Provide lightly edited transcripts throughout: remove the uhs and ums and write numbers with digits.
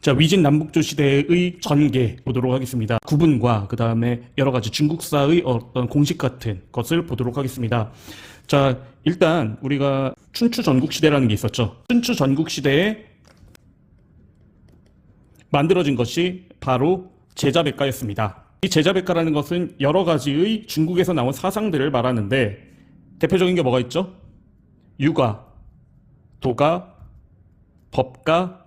자, 위진 남북조 시대의 전개 보도록 하겠습니다. 구분과 그 다음에 여러 가지 중국사의 어떤 공식 같은 것을 보도록 하겠습니다. 자, 일단 우리가 춘추 전국시대라는 게 있었죠. 춘추 전국시대에 만들어진 것이 바로 제자백가였습니다. 이 제자백가라는 것은 여러 가지의 중국에서 나온 사상들을 말하는데 대표적인 게 뭐가 있죠? 유가, 도가, 법가,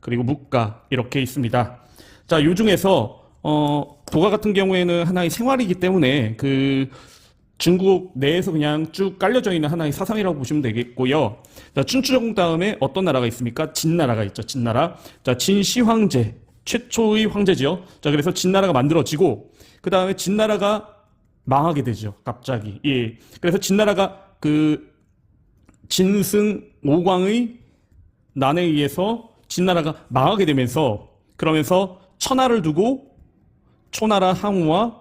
그리고 묵가 이렇게 있습니다. 자, 요 중에서 도가 같은 경우에는 하나의 생활이기 때문에 그 중국 내에서 그냥 쭉 깔려져 있는 하나의 사상이라고 보시면 되겠고요. 자, 춘추전국 다음에 어떤 나라가 있습니까? 진나라가 있죠. 진나라. 자, 진시 황제, 최초의 황제지요. 자, 그래서 진나라가 만들어지고 그 다음에 진나라가 망하게 되죠. 갑자기. 예. 그래서 진나라가 그 진승 오광의 난에 의해서 진나라가 망하게 되면서 그러면서 천하를 두고 초나라 항우와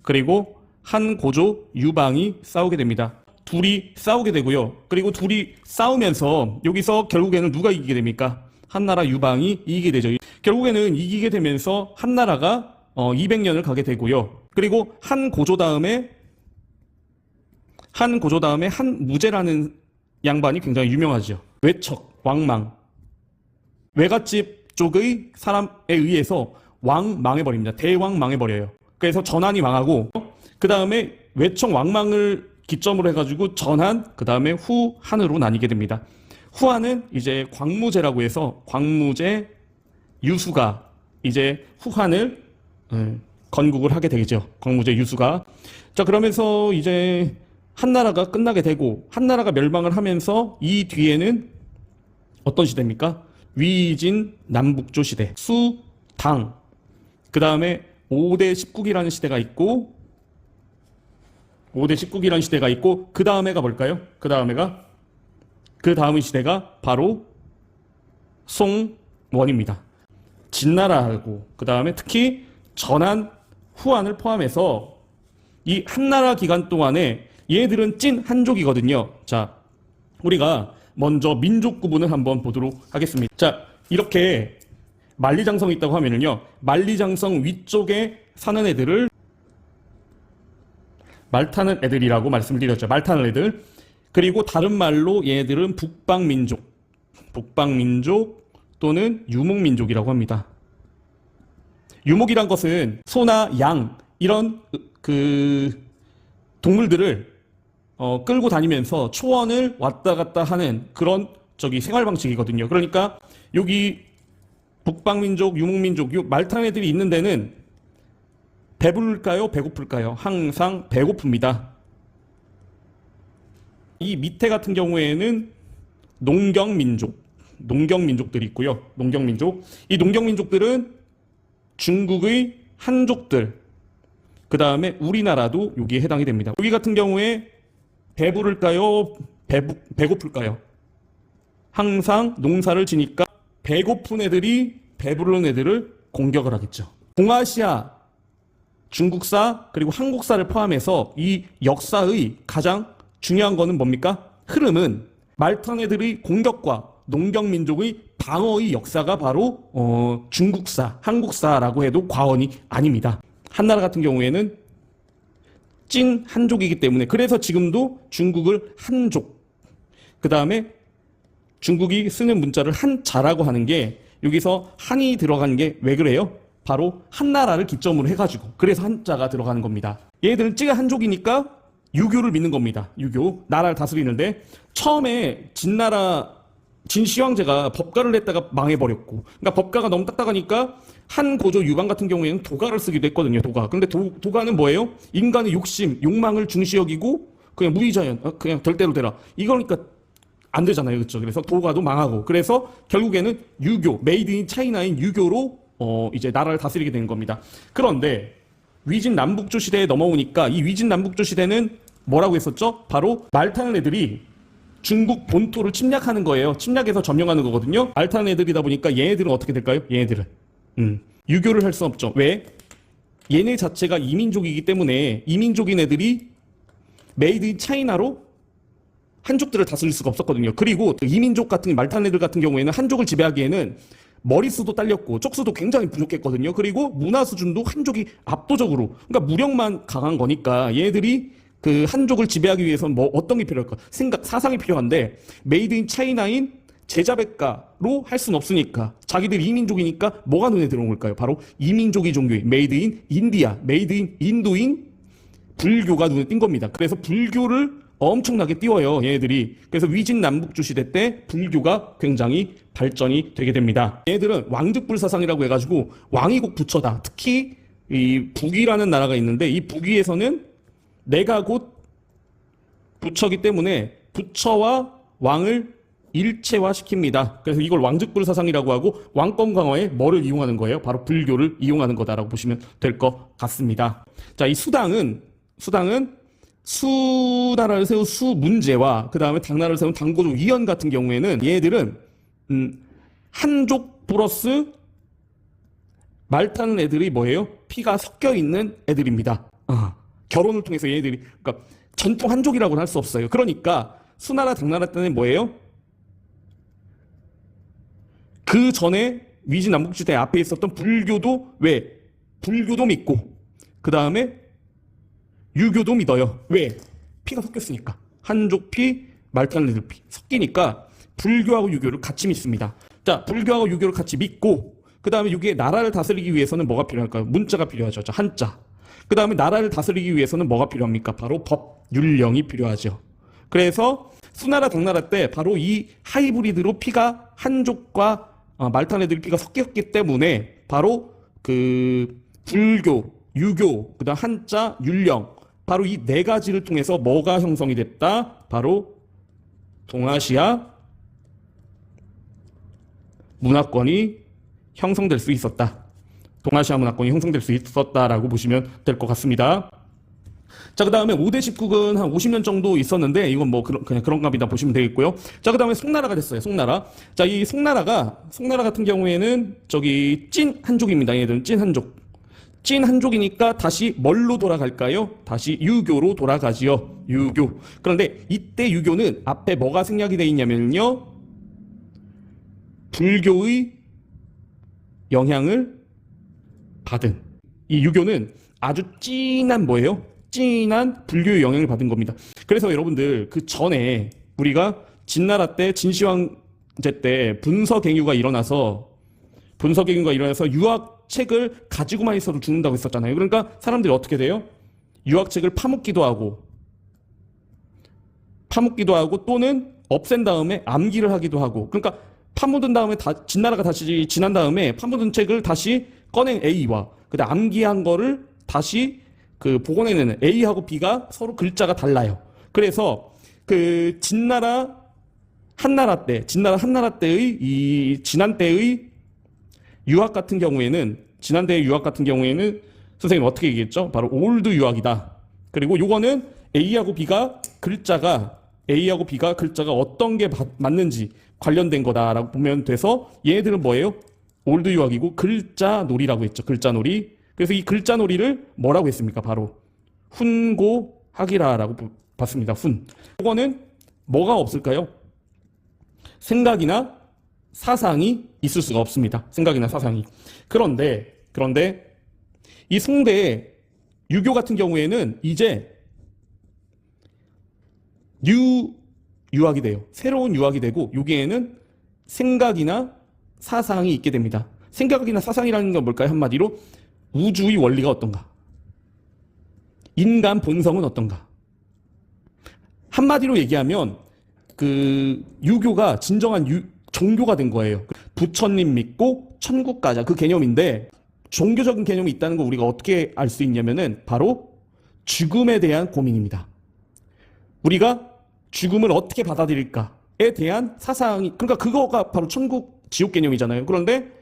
그리고 한고조 유방이 싸우게 됩니다. 둘이 싸우게 되고요. 그리고 둘이 싸우면서 여기서 결국에는 누가 이기게 됩니까? 한나라 유방이 이기게 되죠. 결국에는 이기게 되면서 한나라가 200년을 가게 되고요. 그리고 한고조 다음에 한무제라는 양반이 굉장히 유명하죠. 외척, 왕망. 외갓집 쪽의 사람에 의해서 왕 망해버립니다. 대왕 망해버려요. 그래서 전한이 망하고 그 다음에 외척 왕망을 기점으로 해가지고 전한, 그 다음에 후한으로 나뉘게 됩니다. 후한은 이제 광무제라고 해서 광무제 유수가 이제 후한을 건국을 하게 되죠. 광무제 유수가. 자, 그러면서 이제 한나라가 끝나게 되고 한나라가 멸망을 하면서 이 뒤에는 어떤 시대입니까? 위진 남북조 시대, 수당, 그 다음에 5대 19기라는 시대가 있고 5대 19기라는 시대가 있고 그 다음에가 뭘까요? 그 다음의 시대가 바로 송원입니다. 진나라하고 그 다음에 특히 전한, 후한을 포함해서 이 한나라 기간 동안에 얘들은 찐 한족이거든요. 자, 우리가 먼저 민족 구분을 한번 보도록 하겠습니다. 자, 이렇게 만리장성이 있다고 하면은요, 만리장성 위쪽에 사는 애들을 말타는 애들이라고 말씀을 드렸죠. 말타는 애들. 그리고 다른 말로 얘들은 북방민족 또는 유목민족이라고 합니다. 유목이란 것은 소나 양 이런 그 동물들을 끌고 다니면서 초원을 왔다 갔다 하는 그런 생활 방식이거든요. 그러니까 여기 북방민족, 유목민족, 말타는 애들이 있는 데는 배부를까요? 배고플까요? 항상 배고픕니다. 이 밑에 같은 경우에는 농경민족들이 있고요. 농경민족. 이 농경민족들은 중국의 한족들, 그 다음에 우리나라도 여기에 해당이 됩니다. 여기 같은 경우에 배부를까요? 배고플까요? 항상 농사를 지니까 배고픈 애들이 배부른 애들을 공격을 하겠죠. 동아시아, 중국사, 그리고 한국사를 포함해서 이 역사의 가장 중요한 거는 뭡니까? 흐름은 말탄 애들의 공격과 농경민족의 방어의 역사가 바로 중국사, 한국사라고 해도 과언이 아닙니다. 한나라 같은 경우에는 찐 한족이기 때문에 그래서 지금도 중국을 한족, 그 다음에 중국이 쓰는 문자를 한자라고 하는 게 여기서 한이 들어간 게 왜 그래요? 바로 한나라를 기점으로 해가지고 그래서 한자가 들어가는 겁니다. 얘들은 찌가 한족이니까 유교를 믿는 겁니다. 유교, 나라를 다스리는데 처음에 진시황제가 법가를 냈다가 망해버렸고, 그러니까 법가가 너무 딱딱하니까 한고조 유방 같은 경우에는 도가를 쓰기도 했거든요. 도가. 근데 도가는 뭐예요? 인간의 욕심, 욕망을 중시 여기고 그냥 무의자연, 그냥 될 대로 되라. 이거니까 안 되잖아요. 그렇죠? 그래서 도가도 망하고 그래서 결국에는 유교, 메이드 인 차이나인 유교로 이제 나라를 다스리게 된 겁니다. 그런데 위진 남북조 시대에 넘어오니까 이 위진 남북조 시대는 뭐라고 했었죠? 바로 말타는 애들이 중국 본토를 침략하는 거예요. 침략해서 점령하는 거거든요. 말타는 애들이다 보니까 얘네들은 어떻게 될까요? 얘네들은 유교를 할 수 없죠. 왜? 얘네 자체가 이민족이기 때문에 이민족인 애들이 메이드 인 차이나로 한족들을 다스릴 수가 없었거든요. 그리고 이민족 같은 말탄 애들 같은 경우에는 한족을 지배하기에는 머릿수도 딸렸고 쪽수도 굉장히 부족했거든요. 그리고 문화 수준도 한족이 압도적으로, 그러니까 무력만 강한 거니까 얘들이 그 한족을 지배하기 위해서는 뭐 어떤 게 필요할까? 생각, 사상이 필요한데 메이드 인 차이나인 제자백가로 할 수는 없으니까 자기들 이민족이니까 뭐가 눈에 들어온 걸까요? 바로 이민족이 종교인 메이드 인 인디아, 메이드 인 인도인 불교가 눈에 띈 겁니다. 그래서 불교를 엄청나게 띄워요, 얘네들이. 그래서 위진 남북주 시대 때 불교가 굉장히 발전이 되게 됩니다. 얘네들은 왕득불사상이라고 해가지고 왕이 곧 부처다. 특히 이 북위라는 나라가 있는데 이 북위에서는 내가 곧 부처기 때문에 부처와 왕을 일체화시킵니다. 그래서 이걸 왕득불사상이라고 하고 왕권 강화에 뭐를 이용하는 거예요? 바로 불교를 이용하는 거다라고 보시면 될 것 같습니다. 자, 이 수당은 수나라를 세운 수문제와 그 다음에 당나라를 세운 당고조 위원 같은 경우에는 얘들은 한족 플러스 말 타는 애들이 뭐예요? 피가 섞여 있는 애들입니다. 결혼을 통해서 얘들이, 그러니까 전통 한족이라고는 할 수 없어요. 그러니까 수나라 당나라 때는 뭐예요? 그 전에 위진 남북지대 앞에 있었던 불교도 왜? 불교도 믿고 그 다음에 유교도 믿어요. 왜? 피가 섞였으니까. 한족 피, 말 타는 애들 피 섞이니까 불교하고 유교를 같이 믿습니다. 자, 불교하고 유교를 같이 믿고 그 다음에 여기에 나라를 다스리기 위해서는 뭐가 필요할까요? 문자가 필요하죠. 자, 한자. 그 다음에 나라를 다스리기 위해서는 뭐가 필요합니까? 바로 법, 율령이 필요하죠. 그래서 수나라 당나라 때 바로 이 하이브리드로 피가 한족과 말탄 애들 피가 섞였기 때문에 바로 그 불교, 유교, 그다음 한자, 율령 바로 이 네 가지를 통해서 뭐가 형성이 됐다? 바로 동아시아 문화권이 형성될 수 있었다. 동아시아 문화권이 형성될 수 있었다라고 보시면 될 것 같습니다. 자, 그 다음에 5대 10국은 한 50년 정도 있었는데 이건 뭐 그냥 그런 값이다 보시면 되겠고요. 자, 그 다음에 송나라가 됐어요. 송나라. 자, 이 송나라 같은 경우에는 저기 찐 한족입니다. 얘들은 찐 한족. 찐 한족이니까 다시 뭘로 돌아갈까요? 다시 유교로 돌아가지요. 유교. 그런데 이때 유교는 앞에 뭐가 생략이 되어 있냐면요. 불교의 영향을 받은. 이 유교는 아주 찐한 뭐예요? 찐한 불교의 영향을 받은 겁니다. 그래서 여러분들 그 전에 우리가 진나라 때 진시황제 때 분서갱유가 일어나서 유학책을 가지고만 있어도 죽는다고 했었잖아요. 그러니까 사람들이 어떻게 돼요? 유학책을 파묻기도 하고 또는 없앤 다음에 암기를 하기도 하고, 그러니까 파묻은 다음에 진나라가 다시 지난 다음에 파묻은 책을 다시 꺼낸 A와 그다음 암기한 거를 다시 그 복원해내는 A하고 B가 서로 글자가 달라요. 그래서 그 진나라 한나라 때의 이 지난 때의 유학 같은 경우에는 선생님 어떻게 얘기했죠? 바로 올드 유학이다. 그리고 요거는 A하고 B가 글자가 어떤 게 맞는지 관련된 거다라고 보면 돼서 얘네들은 뭐예요? 올드 유학이고 글자놀이라고 했죠. 글자놀이. 그래서 이 글자놀이를 뭐라고 했습니까? 바로 훈고학이라고 봤습니다. 이거는 뭐가 없을까요? 생각이나 사상이 있을 수가 없습니다. 생각이나 사상이. 그런데 이 송대 유교 같은 경우에는 이제 유학이 돼요. 새로운 유학이 되고 여기에는 생각이나 사상이 있게 됩니다. 생각이나 사상이라는 건 뭘까요? 한마디로 우주의 원리가 어떤가? 인간 본성은 어떤가? 한마디로 얘기하면 그 유교가 진정한 종교가 된 거예요. 부처님 믿고 천국 가자, 그 개념인데 종교적인 개념이 있다는 걸 우리가 어떻게 알 수 있냐면은 바로 죽음에 대한 고민입니다. 우리가 죽음을 어떻게 받아들일까에 대한 사상이, 그러니까 그거가 바로 천국 지옥 개념이잖아요. 그런데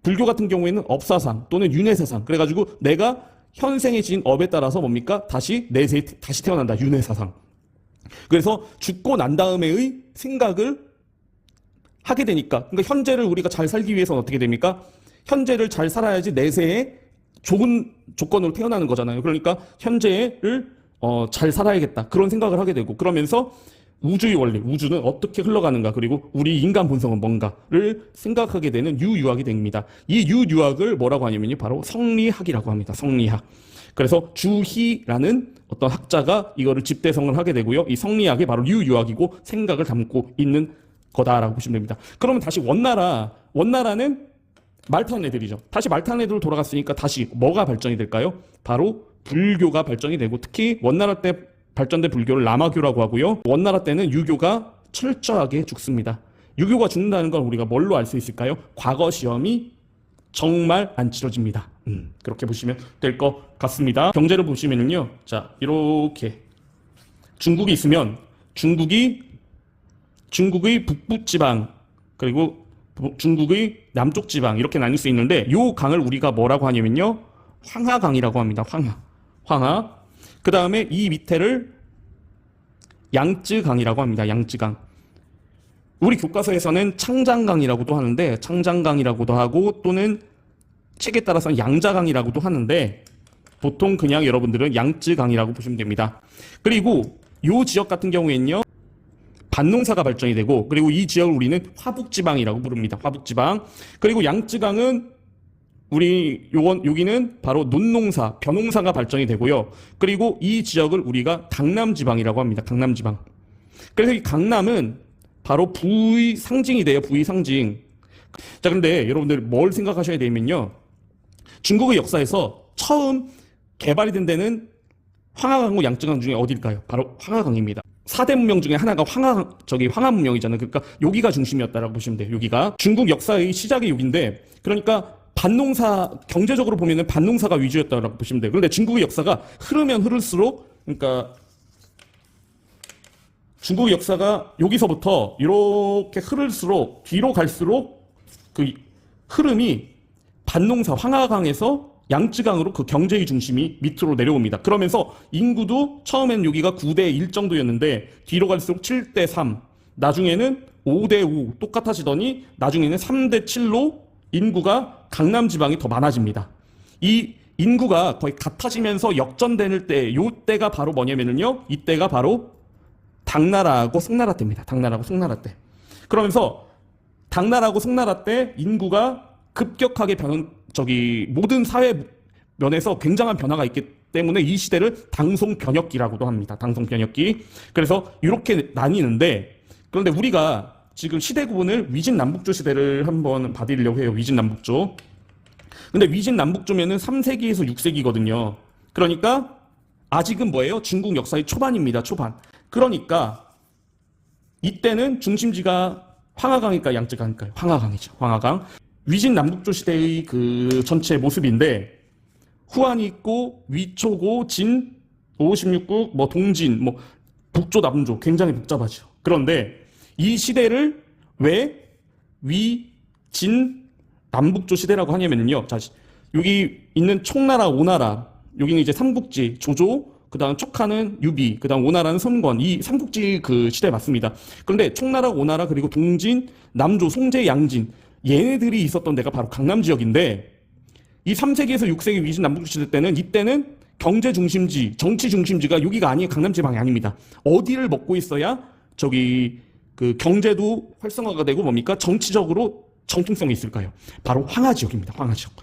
불교 같은 경우에는 업사상 또는 윤회사상, 그래가지고 내가 현생에 지은 업에 따라서 뭡니까? 다시 태어난다. 윤회사상. 그래서 죽고 난 다음에의 생각을 하게 되니까, 그러니까 현재를 우리가 잘 살기 위해서는 어떻게 됩니까? 현재를 잘 살아야지 내세에 좋은 조건으로 태어나는 거잖아요. 그러니까 현재를 잘 살아야겠다, 그런 생각을 하게 되고, 그러면서 우주의 원리, 우주는 어떻게 흘러가는가, 그리고 우리 인간 본성은 뭔가를 생각하게 되는 유유학이 됩니다. 이 유유학을 뭐라고 하냐면요, 바로 성리학이라고 합니다. 성리학. 그래서 주희라는 어떤 학자가 이거를 집대성을 하게 되고요. 이 성리학이 바로 유유학이고 생각을 담고 있는 거다라고 보시면 됩니다. 그러면 다시 원나라는 말 타는 애들이죠. 다시 말 타는 애들로 돌아갔으니까 다시 뭐가 발전이 될까요? 바로 불교가 발전이 되고, 특히 원나라 때 발전된 불교를 남아교라고 하고요. 원나라 때는 유교가 철저하게 죽습니다. 유교가 죽는다는 걸 우리가 뭘로 알 수 있을까요? 과거 시험이 정말 안 치러집니다. 그렇게 보시면 될 것 같습니다. 경제를 보시면은요, 자, 이렇게 중국이 있으면 중국의 북부 지방, 그리고 중국의 남쪽 지방, 이렇게 나뉠 수 있는데, 요 강을 우리가 뭐라고 하냐면요, 황하강이라고 합니다. 황하. 그 다음에 이 밑에를 양쯔강이라고 합니다. 양쯔강. 우리 교과서에서는 창장강이라고도 하는데, 창장강이라고도 하고, 또는 책에 따라서는 양자강이라고도 하는데, 보통 그냥 여러분들은 양쯔강이라고 보시면 됩니다. 그리고 이 지역 같은 경우에는요, 밭농사가 발전이 되고, 그리고 이 지역을 우리는 화북지방이라고 부릅니다. 화북지방. 그리고 양쯔강은 여기는 바로 논농사, 벼농사가 발전이 되고요. 그리고 이 지역을 우리가 강남지방이라고 합니다. 강남지방. 그래서 이 강남은 바로 부의 상징이 돼요. 부의 상징. 자, 근데 여러분들 뭘 생각하셔야 되면요, 중국의 역사에서 처음 개발이 된 데는 황하강과 양쯔강 중에 어딜까요? 바로 황하강입니다. 4대 문명 중에 하나가 황하 문명이잖아요. 그러니까 여기가 중심이었다라고 보시면 돼요. 여기가 중국 역사의 시작이 여기인데, 그러니까 밭농사, 경제적으로 보면은 밭농사가 위주였다라고 보시면 돼요. 그런데 중국의 역사가 흐르면 흐를수록, 그러니까 중국의 역사가 여기서부터 이렇게 흐를수록, 뒤로 갈수록 그 흐름이 밭농사, 황하강에서 양쯔강으로 그 경제의 중심이 밑으로 내려옵니다. 그러면서 인구도 처음엔 여기가 9대 1 정도였는데, 뒤로 갈수록 7대 3, 나중에는 5대 5 똑같아지더니 나중에는 3대 7로 인구가 강남 지방이 더 많아집니다. 이 인구가 거의 같아지면서 역전되는 때, 요 때가 바로 뭐냐면요, 이때가 바로 당나라하고 송나라 때입니다. 당나라하고 송나라 때. 그러면서 당나라하고 송나라 때 인구가 급격하게 모든 사회 면에서 굉장한 변화가 있기 때문에 이 시대를 당송변혁기라고도 합니다. 당송변혁기. 그래서 이렇게 나뉘는데, 그런데 우리가 지금 시대 구분을 위진남북조 시대를 한번 봐드리려고 해요. 위진남북조. 근데 위진남북조면은 3세기에서 6세기거든요. 그러니까 아직은 뭐예요? 중국 역사의 초반입니다. 초반. 그러니까 이때는 중심지가 황하강일까 양쯔강일까요? 황하강이죠. 황하강. 위진남북조 시대의 그 전체 모습인데, 후한이 있고 위초고 진 516국 동진 북조 남조 굉장히 복잡하죠. 그런데 이 시대를 왜 위진 남북조 시대라고 하냐면요, 자, 여기 있는 총나라 오나라, 여기는 이제 삼국지 조조, 그 다음 촉하는 유비, 그 다음 오나라는 선권, 이 삼국지 그 시대 맞습니다. 그런데 총나라 오나라, 그리고 동진 남조 송제 양진, 얘네들이 있었던 데가 바로 강남 지역인데, 이 3세기에서 6세기 위진 남북조 시대 때는, 이때는 경제 중심지, 정치 중심지가 여기가 아니에요. 강남 지방이 아닙니다. 어디를 먹고 있어야 그 경제도 활성화가 되고 뭡니까? 정치적으로 정통성이 있을까요? 바로 황하 지역입니다. 황하 지역.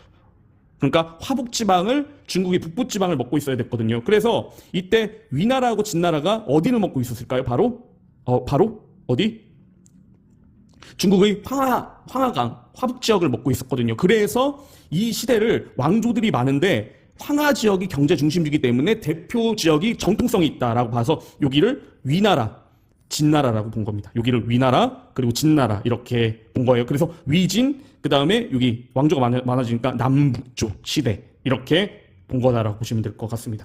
그러니까 화북 지방을, 중국의 북부 지방을 먹고 있어야 됐거든요. 그래서 이때 위나라하고 진나라가 어디를 먹고 있었을까요? 바로 어디? 중국의 황하강, 화북 지역을 먹고 있었거든요. 그래서 이 시대를 왕조들이 많은데 황하 지역이 경제 중심지이기 때문에 대표 지역이 정통성이 있다라고 봐서 여기를 위나라, 진나라라고 본 겁니다. 여기를 위나라, 그리고 진나라 이렇게 본 거예요. 그래서 위진, 그 다음에 여기 왕조가 많아지니까 남북조 시대, 이렇게 본 거다라고 보시면 될 것 같습니다.